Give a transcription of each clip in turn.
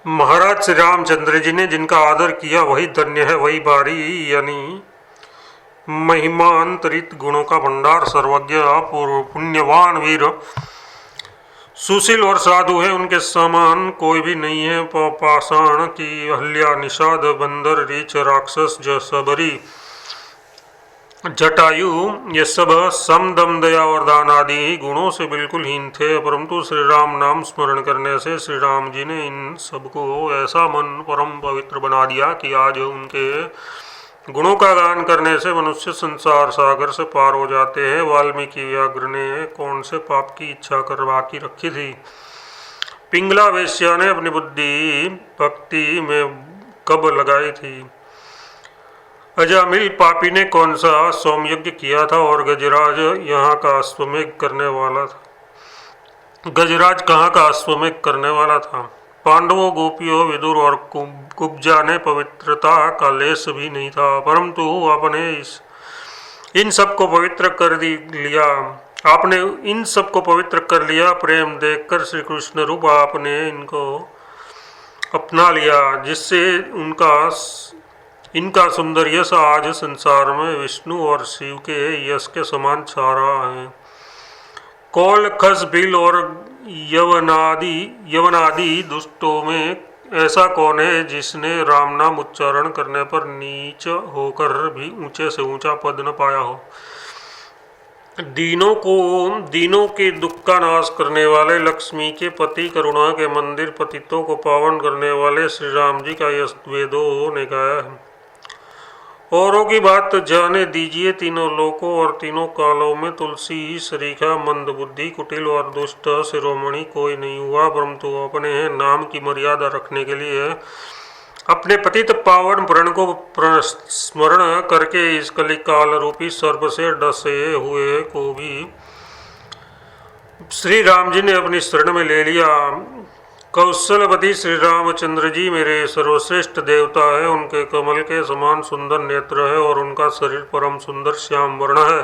महाराज श्री रामचंद्र जी ने जिनका आदर किया वही धन्य है, वही भारी, यानी महिमांतरित गुणों का भंडार, सर्वज्ञ पूर्व पुण्यवान वीर, सुशील और साधु है, उनके समान कोई भी नहीं है। पाषाण की अहल्या, निषाद, बंदर, रीछ, राक्षस, सबरी, जटायु, ये सब सम, दम, दया और दान आदि गुणों से बिल्कुल हीन थे, परंतु श्री राम नाम स्मरण करने से श्री राम जी ने इन सबको ऐसा मन परम पवित्र बना दिया कि आज उनके गुणों का गान करने से मनुष्य संसार सागर से पार हो जाते हैं। वाल्मीकि व्याघ्र ने कौन से पाप की इच्छा करवा की रखी थी? पिंगला वेश्या ने अपनी बुद्धि भक्ति में कब लगाई थी? अजामिल पापी ने कौन सा सोमयज्ञ किया था? और गजराज यहाँ का अश्वमेघ करने वाला था। गजराज कहाँ का अश्वमेघ करने वाला था? पांडवों, गोपियों, विदुर और कुब्जा ने पवित्रता का लेस भी नहीं था, परंतु आपने इन सबको पवित्र कर लिया। आपने इन सबको पवित्र कर लिया। प्रेम देखकर श्री कृष्ण रूप आपने इनको अपना लिया, जिससे इनका सुंदर यश आज संसार में विष्णु और शिव के यश के समान छा रहा है। कौल, खस, भील और यवनादि दुष्टों में ऐसा कौन है जिसने राम नाम उच्चारण करने पर नीच होकर भी ऊंचे से ऊंचा पद न पाया हो? दीनों के दुख का नाश करने वाले, लक्ष्मी के पति, करुणा के मंदिर, पतितों को पावन करने वाले श्री राम जी का यश वेदों ने गाया है। औरों की बात जाने दीजिए। तीनों लोकों और तीनों कालों में तुलसी, सरीखा, मंदबुद्धि, कुटिल और दुष्ट शिरोमणि कोई नहीं हुआ, परंतु अपने नाम की मर्यादा रखने के लिए अपने पतित पावन प्रण को स्मरण करके इस कलिकाल रूपी सर्प से डसे हुए को भी श्री राम जी ने अपनी शरण में ले लिया। कौशलपति श्री रामचंद्र जी मेरे सर्वश्रेष्ठ देवता है। उनके कमल के समान सुंदर नेत्र है और उनका शरीर परम सुंदर श्याम वर्ण है।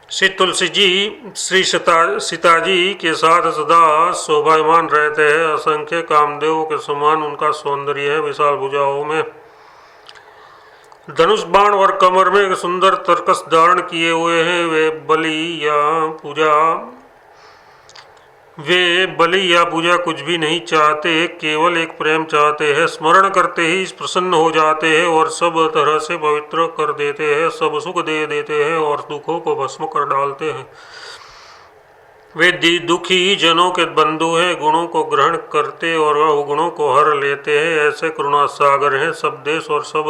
श्री तुलसी जी श्री सीता जी के साथ सदा शोभायमान रहते हैं। असंख्य कामदेवों के समान उनका सौंदर्य है। विशाल भुजाओं में धनुष बाण और कमर में सुंदर तरकस धारण किए हुए हैं। वे बलि या पूजा कुछ भी नहीं चाहते, केवल एक प्रेम चाहते हैं। स्मरण करते ही प्रसन्न हो जाते हैं और सब तरह से पवित्र कर देते हैं। सब सुख दे देते हैं और दुखों को भस्म कर डालते हैं। वे दुखी जनों के बंधु हैं। गुणों को ग्रहण करते और अवगुणों को हर लेते हैं। ऐसे करुणा सागर हैं। सब देश और सब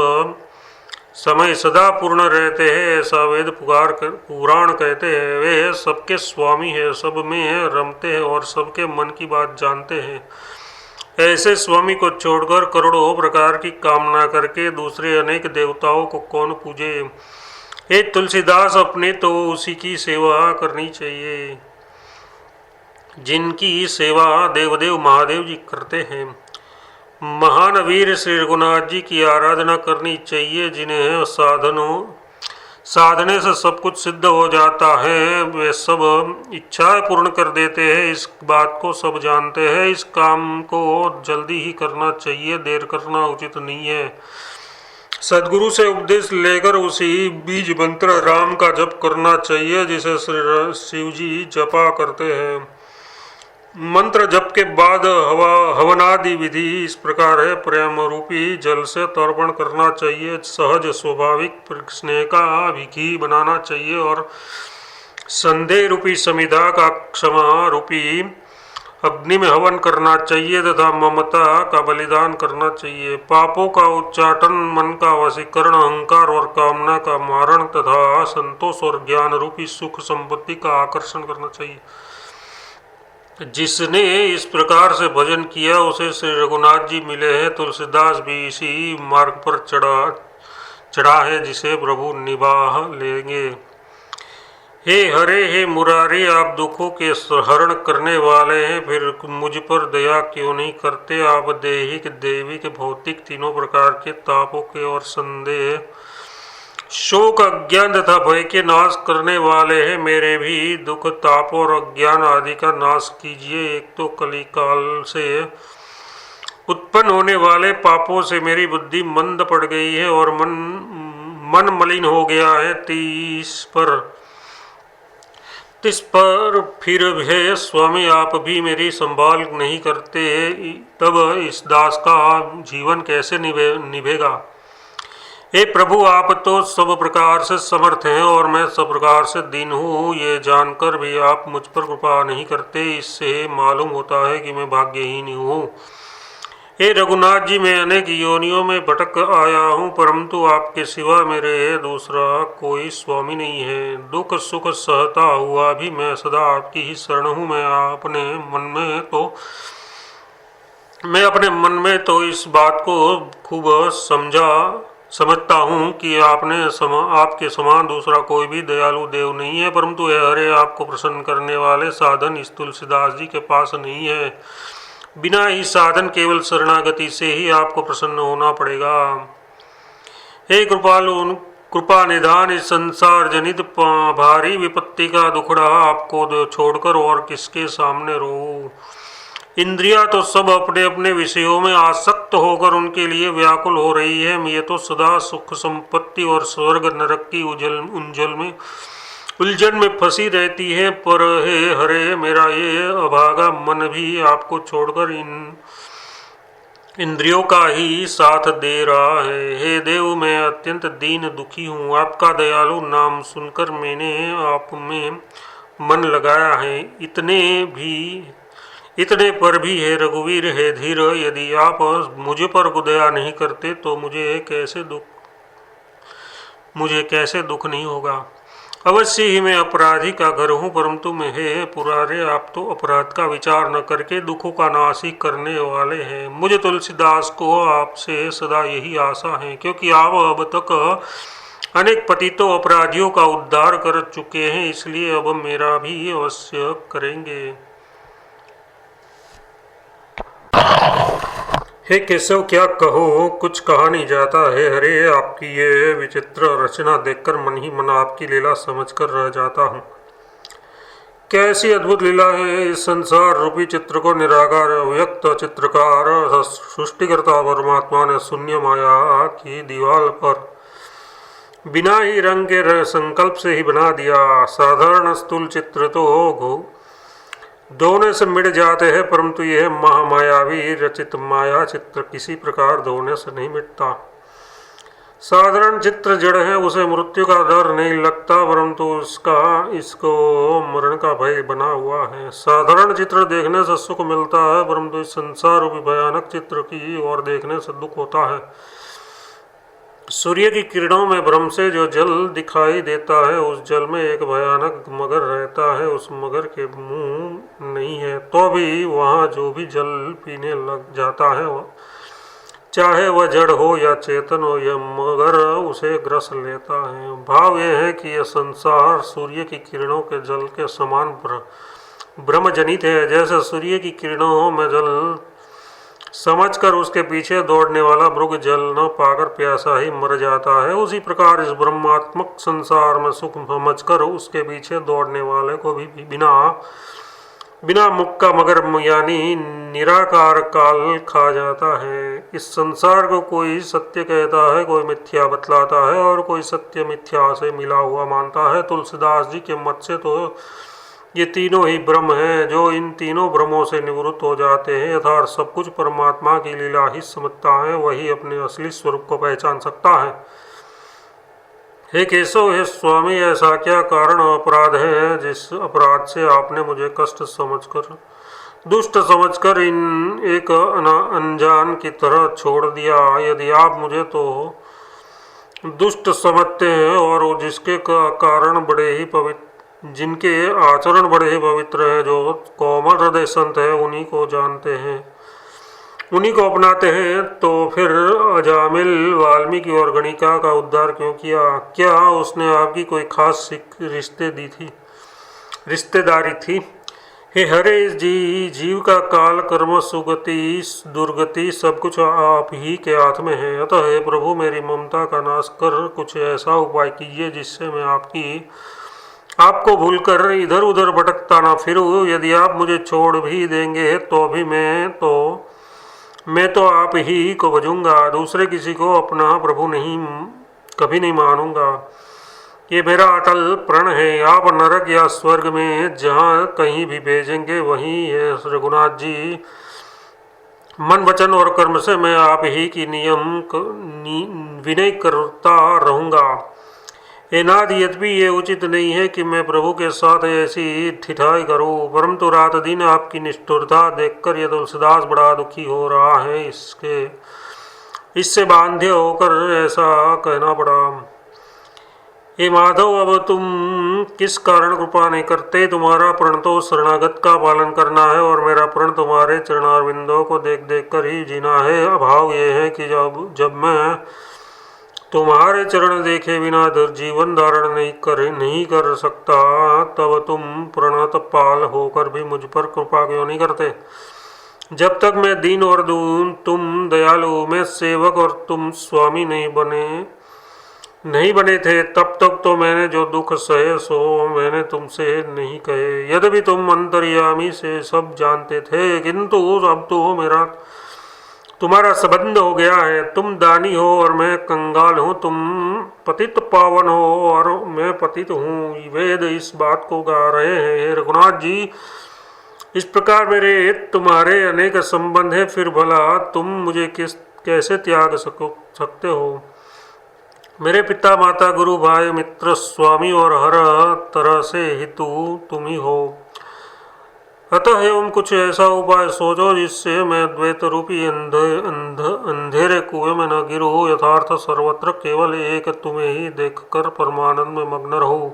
समय सदा पूर्ण रहते हैं, ऐसा वेद पुराण कहते हैं। वे सबके स्वामी है, सब में रमते हैं और सबके मन की बात जानते हैं। ऐसे स्वामी को छोड़कर करोड़ों प्रकार की कामना करके दूसरे अनेक देवताओं को कौन पूजे? हे तुलसीदास, अपने तो उसी की सेवा करनी चाहिए जिनकी सेवा देवदेव महादेव जी करते हैं। महान वीर श्री रघुनाथ जी की आराधना करनी चाहिए, जिन्हें साधने से सब कुछ सिद्ध हो जाता है। वे सब इच्छाएं पूर्ण कर देते हैं। इस बात को सब जानते हैं। इस काम को जल्दी ही करना चाहिए, देर करना उचित नहीं है। सदगुरु से उपदेश लेकर उसी बीज मंत्र राम का जप करना चाहिए, जिसे श्री शिव जी जपा करते हैं। मंत्र जप के बाद हवनादि विधि इस प्रकार है। प्रेम रूपी जल से तर्पण करना चाहिए। सहज स्वाभाविक स्नेह का घी बनाना चाहिए और संदेह रूपी समिधा का क्षमा रूपी अग्नि में हवन करना चाहिए तथा ममता का बलिदान करना चाहिए। पापों का उच्चाटन, मन का वशीकरण, अहंकार और कामना का मारण तथा संतोष और ज्ञान रूपी सुख संपत्ति का आकर्षण करना चाहिए। जिसने इस प्रकार से भजन किया उसे श्री रघुनाथ जी मिले हैं। तुलसीदास भी इसी मार्ग पर चढ़ा है, जिसे प्रभु निभा लेंगे। हे हरे, हे मुरारी, आप दुखों के हरण करने वाले हैं, फिर मुझ पर दया क्यों नहीं करते? आप दैहिक, दैविक, भौतिक तीनों प्रकार के तापों के और संदेह, शोक, अज्ञान तथा भय के नाश करने वाले हैं। मेरे भी दुख, ताप और अज्ञान आदि का नाश कीजिए। एक तो कलिकाल से उत्पन्न होने वाले पापों से मेरी बुद्धि मंद पड़ गई है और मन मलिन हो गया है। तिस पर फिर हे स्वामी आप भी मेरी संभाल नहीं करते, तब इस दास का जीवन कैसे निभेगा। हे प्रभु आप तो सब प्रकार से समर्थ हैं और मैं सब प्रकार से दीन हूँ, ये जानकर भी आप मुझ पर कृपा नहीं करते। इससे मालूम होता है कि मैं भाग्यहीन हूँ। हे रघुनाथ जी, मैं अनेक योनियों में भटक आया हूँ, परंतु आपके सिवा मेरे दूसरा कोई स्वामी नहीं है। दुख सुख सहता हुआ भी मैं सदा आपकी ही शरण हूँ। मैं अपने मन में तो इस बात को खूब समझता हूँ कि आपके समान दूसरा कोई भी दयालु देव नहीं है, परंतु हरे आपको प्रसन्न करने वाले साधन इस तुलसीदास जी के पास नहीं है। बिना ही साधन केवल शरणागति से ही आपको प्रसन्न होना पड़ेगा। हे कृपालु, कृपा निधान, इस संसार जनित भारी विपत्ति का दुखड़ा आपको छोड़कर और किसके सामने रो। इंद्रियां तो सब अपने अपने विषयों में आसक्त होकर उनके लिए व्याकुल हो रही है। ये तो सदा सुख संपत्ति और स्वर्ग नरक की उलझन में फंसी रहती है। पर हे हरे, मेरा ये अभागा मन भी आपको छोड़कर इन इंद्रियों का ही साथ दे रहा है। हे देव, मैं अत्यंत दीन दुखी हूँ। आपका दयालु नाम सुनकर मैंने आप में मन लगाया है। इतने पर भी हे रघुवीर, हे धीर, यदि आप मुझे पर दया नहीं करते तो मुझे कैसे दुख नहीं होगा। अवश्य ही मैं अपराधी का घर हूँ, परंतु मैं हे पुरारे, आप तो अपराध का विचार न करके दुखों का नाश ही करने वाले हैं। मुझे तुलसीदास को आपसे सदा यही आशा है, क्योंकि आप अब तक अनेक पतितों अपराधियों का उद्धार कर चुके हैं, इसलिए अब मेरा भी अवश्य करेंगे। हे केशव, क्या कहो, कुछ कहा नहीं जाता है। हरे, आपकी ये विचित्र रचना देखकर मन ही मन आपकी लीला समझकर रह जाता हूँ। कैसी अद्भुत लीला है। इस संसार रूपी चित्र को निराकार अव्यक्त चित्रकार सृष्टिकर्ता परमात्मा ने शून्य माया की दीवार पर बिना ही रंग के संकल्प से ही बना दिया। साधारण स्थूल चित्र तो धोने से मिट जाते हैं, परंतु यह महामायावी रचित माया चित्र किसी प्रकार धोने से नहीं मिटता। साधारण चित्र जड़ है, उसे मृत्यु का डर नहीं लगता, परंतु इसको मरण का भय बना हुआ है। साधारण चित्र देखने से सुख मिलता है, परंतु इस संसार रूपी भयानक चित्र की ओर देखने से दुख होता है। सूर्य की किरणों में भ्रम से जो जल दिखाई देता है, उस जल में एक भयानक मगर रहता है। उस मगर के मुंह नहीं है, तो भी वहाँ जो भी जल पीने लग जाता है, चाहे वह जड़ हो या चेतन हो, यह मगर उसे ग्रस लेता है। भाव यह है कि यह संसार सूर्य की किरणों के जल के समान ब्रह्मजनित है। जैसे सूर्य की किरणों में जल समझकर उसके पीछे दौड़ने वाला मृग जल न पाकर प्यासा ही मर जाता है, उसी प्रकार इस ब्रह्मात्मक संसार में सुख समझकर उसके पीछे दौड़ने वाले को भी बिना मुख का मगर यानी निराकार काल खा जाता है। इस संसार को कोई सत्य कहता है, कोई मिथ्या बतलाता है और कोई सत्य मिथ्या से मिला हुआ मानता है। तुलसीदास जी के मत से तो ये तीनों ही ब्रह्म हैं। जो इन तीनों ब्रह्मों से निवृत्त हो जाते हैं, अर्थात सब कुछ परमात्मा की लीला ही समझता है, वही अपने असली स्वरूप को पहचान सकता है। हे केशव, हे स्वामी, ऐसा क्या कारण अपराध है जिस अपराध से आपने मुझे दुष्ट समझकर एक अनजान की तरह छोड़ दिया। यदि आप मुझे तो दुष्ट समझते हैं और जिसके कारण जिनके आचरण बड़े ही पवित्र हैं, जो कोमल हृदय संत है, उन्हीं को जानते हैं, उन्हीं को अपनाते हैं, तो फिर अजामिल, वाल्मीकि और गणिका का उद्धार क्यों किया? क्या उसने आपकी कोई खास रिश्तेदारी थी? हे हरे, जीव का काल, कर्म, सुगति दुर्गति सब कुछ आप ही के हाथ में है। अतः हे प्रभु, मेरी ममता का नाश कर कुछ ऐसा उपाय कीजिए जिससे मैं आपको भूलकर इधर उधर भटकता ना फिरूं। यदि आप मुझे छोड़ भी देंगे तो भी मैं तो मैं तो आप ही को भजूंगा, दूसरे किसी को अपना प्रभु नहीं कभी नहीं मानूंगा। ये मेरा अटल प्रण है। आप नरक या स्वर्ग में जहाँ कहीं भी भेजेंगे वहीं है रघुनाथ जी। मन वचन और कर्म से मैं आप ही की विनय करता रहूँगा। नाथ यद्यपि ये उचित नहीं है कि मैं प्रभु के साथ ऐसी ठिठाई करूं, परंतु रात दिन आपकी निष्ठुरता देखकर ये तुलसीदास बड़ा दुखी हो रहा है। इससे बांध्य होकर ऐसा कहना पड़ा। हे माधव, अब तुम किस कारण कृपा नहीं करते? तुम्हारा प्रण तो शरणागत का पालन करना है और मेरा प्रण तुम्हारे चरणारविंदों को देख देख कर ही जीना है। अभाव ये है कि जब मैं तुम्हारे चरण देखे बिना जीवन धारण नहीं कर सकता, तब तुम प्रणत पाल होकर भी मुझ पर कृपा क्यों नहीं करते? जब तक मैं दीन और तुम दयालु, मैं सेवक और तुम स्वामी नहीं बने थे, तब तक तो मैंने जो दुख सहे सो मैंने तुमसे नहीं कहे। यद्यपि तुम अंतर्यामी से सब जानते थे, किंतु अब तो तुम्हारा संबंध हो गया है। तुम दानी हो और मैं कंगाल हूँ, तुम पतित पावन हो और मैं पतित हूँ। वेद इस बात को गा रहे हैं। रघुनाथ जी, इस प्रकार मेरे तुम्हारे अनेक संबंध हैं, फिर भला तुम मुझे कैसे त्याग सकते हो? मेरे पिता माता गुरु भाई मित्र स्वामी और हर तरह से हितु तुम ही हो। अतः एवं कुछ ऐसा उपाय सोचो जिससे मैं द्वैत रूपी अंधेरे कुएं में न गिरूं। यथार्थ सर्वत्र केवल एक तुम्हें ही देखकर परमानंद में मग्न रहूं।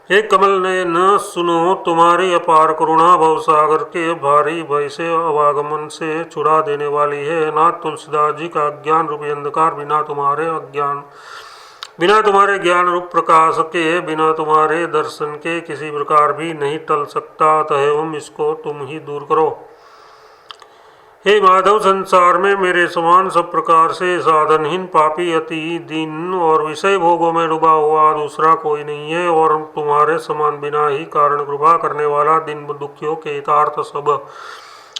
हे कमल ने न सुनो, तुम्हारी अपार करुणा भवसागर के भारी भय से अवागमन से छुड़ा देने वाली है। नाथ तुलसीदास जी का अज्ञान रूपी अंधकार बिना तुम्हारे ज्ञान रूप प्रकाश के, बिना तुम्हारे दर्शन के किसी प्रकार भी नहीं टल सकता। अतः इसको तुम ही दूर करो। हे माधव, संसार में मेरे समान सब प्रकार से साधनहीन पापी, अति दीन और विषय भोगों में डूबा हुआ दूसरा कोई नहीं है, और तुम्हारे समान बिना ही कारण कृपा करने वाला, दिन दुखियों के हितार्थ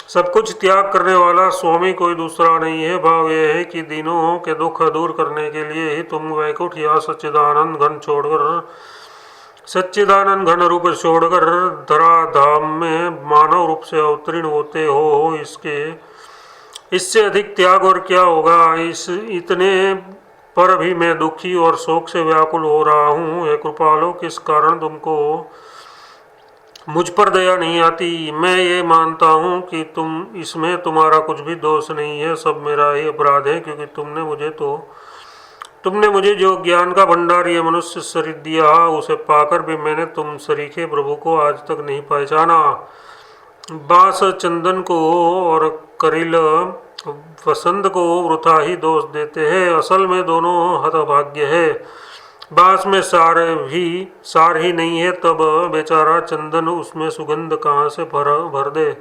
सब कुछ त्याग करने वाला स्वामी कोई दूसरा नहीं है। भाव यह है कि दीनों के दुख दूर करने के लिए ही तुम वैकुंठ या सच्चिदानंद घन रूप छोड़कर धराधाम में मानव रूप से अवतीर्ण होते हो। इससे अधिक त्याग और क्या होगा? इतने पर भी मैं दुखी और शोक से व्याकुल हो रहा हूँ। हे कृपालो, किस कारण तुमको मुझ पर दया नहीं आती? मैं ये मानता हूँ कि इसमें तुम्हारा कुछ भी दोष नहीं है, सब मेरा ही अपराध है, क्योंकि तुमने मुझे जो ज्ञान का भंडार ये मनुष्य शरीर दिया, उसे पाकर भी मैंने तुम सरीखे प्रभु को आज तक नहीं पहचाना। बांस चंदन को और करील वसंत को वृथा ही दोष देते हैं। असल में दोनों हतभाग्य है। बांस में सार ही नहीं है, तब बेचारा चंदन उसमें सुगंध कहाँ से भर दे।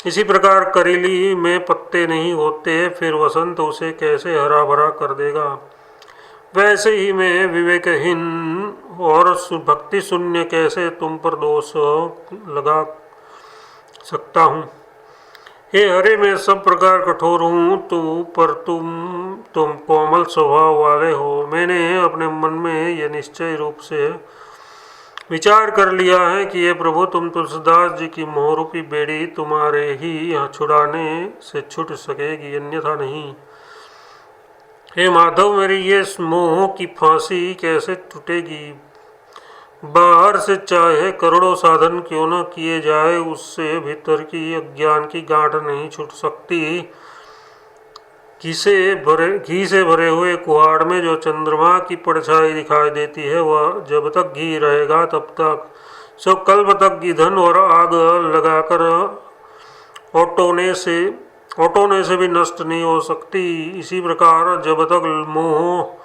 इसी प्रकार करीली में पत्ते नहीं होते, फिर वसंत उसे कैसे हरा भरा कर देगा। वैसे ही मैं विवेकहीन और भक्ति शून्य कैसे तुम पर दोष लगा सकता हूँ। हे हरे, मैं सब प्रकार कठोर हूँ, पर तुम कोमल स्वभाव वाले हो। मैंने अपने मन में यह निश्चय रूप से विचार कर लिया है कि ये प्रभु, तुम तुलसीदास जी की मोहरूपी बेड़ी तुम्हारे ही छुड़ाने से छूट सकेगी, अन्यथा नहीं। हे माधव, मेरी ये मोह की फांसी कैसे टूटेगी? बाहर से चाहे करोड़ों साधन क्यों न किए जाए, उससे भीतर की अज्ञान की गांठ नहीं छूट सकती। घी से भरे हुए कुहाड़ में जो चंद्रमा की परछाई दिखाई देती है, वह जब तक घी रहेगा तब तक सो कल्प तक ईंधन और आग लगाकर ओटोने से भी नष्ट नहीं हो सकती। इसी प्रकार जब तक मोह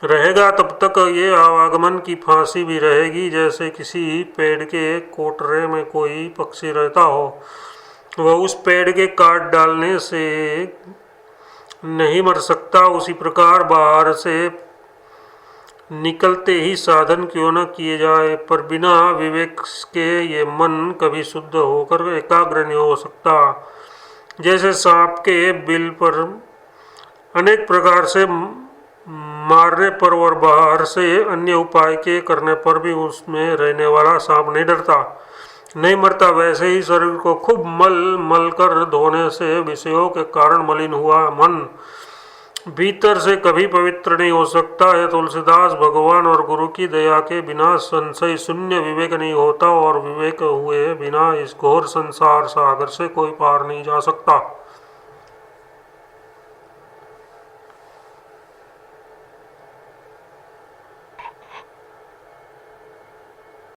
रहेगा तब तक ये आवागमन की फांसी भी रहेगी। जैसे किसी पेड़ के कोटरे में कोई पक्षी रहता हो, वह उस पेड़ के काट डालने से नहीं मर सकता, उसी प्रकार बाहर से निकलते ही साधन क्यों न किए जाए, पर बिना विवेक के ये मन कभी शुद्ध होकर एकाग्र नहीं हो सकता। जैसे सांप के बिल पर अनेक प्रकार से मारने पर और बाहर से अन्य उपाय के करने पर भी उसमें रहने वाला सांप नहीं मरता, वैसे ही शरीर को खूब मल कर धोने से विषयों के कारण मलिन हुआ मन भीतर से कभी पवित्र नहीं हो सकता है। तुलसीदास भगवान और गुरु की दया के बिना संशय शून्य विवेक नहीं होता, और विवेक हुए बिना इस घोर संसार सागर से कोई पार नहीं जा सकता।